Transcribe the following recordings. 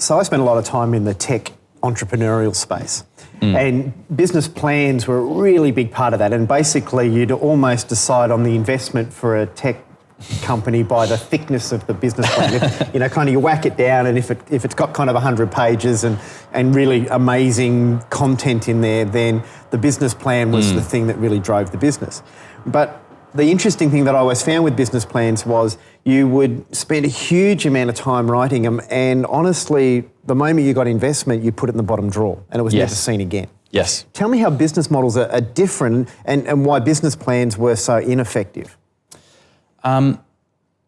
So I spent a lot of time in the tech entrepreneurial space. And business plans were a really big part of that. And basically you'd almost decide on the investment for a tech company by the thickness of the business plan. You whack it down, and if it's got kind of 100 pages and really amazing content in there, then the business plan was the thing that really drove the business. But the interesting thing that I always found with business plans was you would spend a huge amount of time writing them, and honestly, the moment you got investment, you put it in the bottom drawer, and it was never seen again. Yes. Tell me how business models are different and why business plans were so ineffective.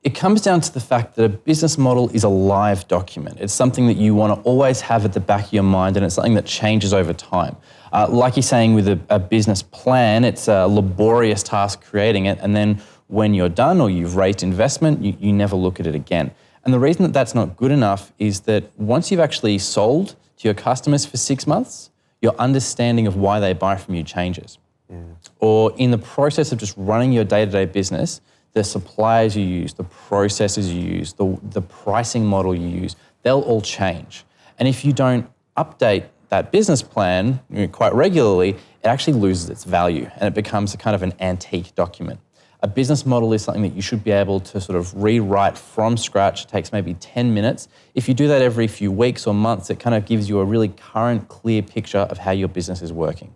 It comes down to the fact that a business model is a live document. It's something that you want to always have at the back of your mind, and it's something that changes over time. Like you're saying with a business plan, it's a laborious task creating it, and then when you're done or you've raised investment, you never look at it again. And the reason that that's not good enough is that once you've actually sold to your customers for 6 months, your understanding of why they buy from you changes. Yeah. Or in the process of just running your day-to-day business, the suppliers you use, the processes you use, the pricing model you use, they'll all change. And if you don't update that business plan quite regularly, it actually loses its value and it becomes a kind of an antique document. A business model is something that you should be able to sort of rewrite from scratch. It takes maybe 10 minutes. If you do that every few weeks or months, it kind of gives you a really current, clear picture of how your business is working.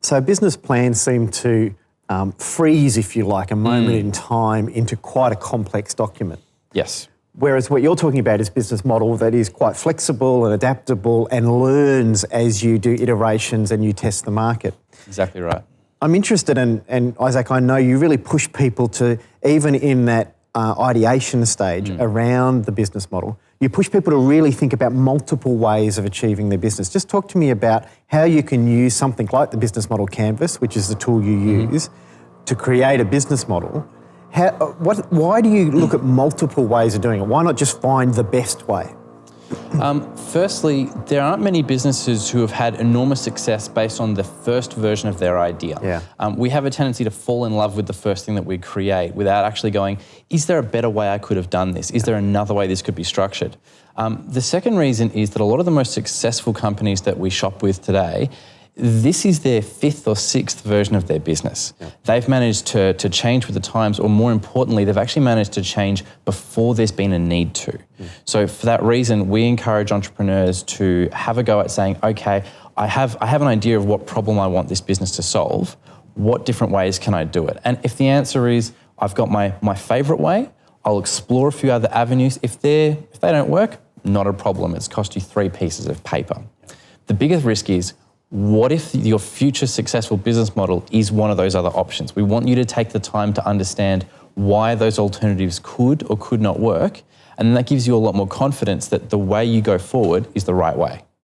So business plans seem to freeze, if you like, a moment in time into quite a complex document. Yes. Whereas what you're talking about is business model that is quite flexible and adaptable and learns as you do iterations and you test the market. Exactly right. I'm interested in, and Isaac, I know you really push people to, even in that ideation stage around the business model, you push people to really think about multiple ways of achieving their business. Just talk to me about how you can use something like the business model canvas, which is the tool you use, to create a business model. Why do you look at multiple ways of doing it? Why not just find the best way? Firstly, there aren't many businesses who have had enormous success based on the first version of their idea. Yeah. We have a tendency to fall in love with the first thing that we create without actually going, is there a better way I could have done this? Is there another way this could be structured? The second reason is that a lot of the most successful companies that we shop with today, this is their 5th or 6th version of their business. Yeah. They've managed to change with the times, or more importantly, they've actually managed to change before there's been a need to. So for that reason, we encourage entrepreneurs to have a go at saying, okay, I have an idea of what problem I want this business to solve. What different ways can I do it? And if the answer is, I've got my favorite way, I'll explore a few other avenues. If they don't work, not a problem. It's cost you 3 pieces of paper. The biggest risk is, what if your future successful business model is one of those other options? We want you to take the time to understand why those alternatives could or could not work, and that gives you a lot more confidence that the way you go forward is the right way.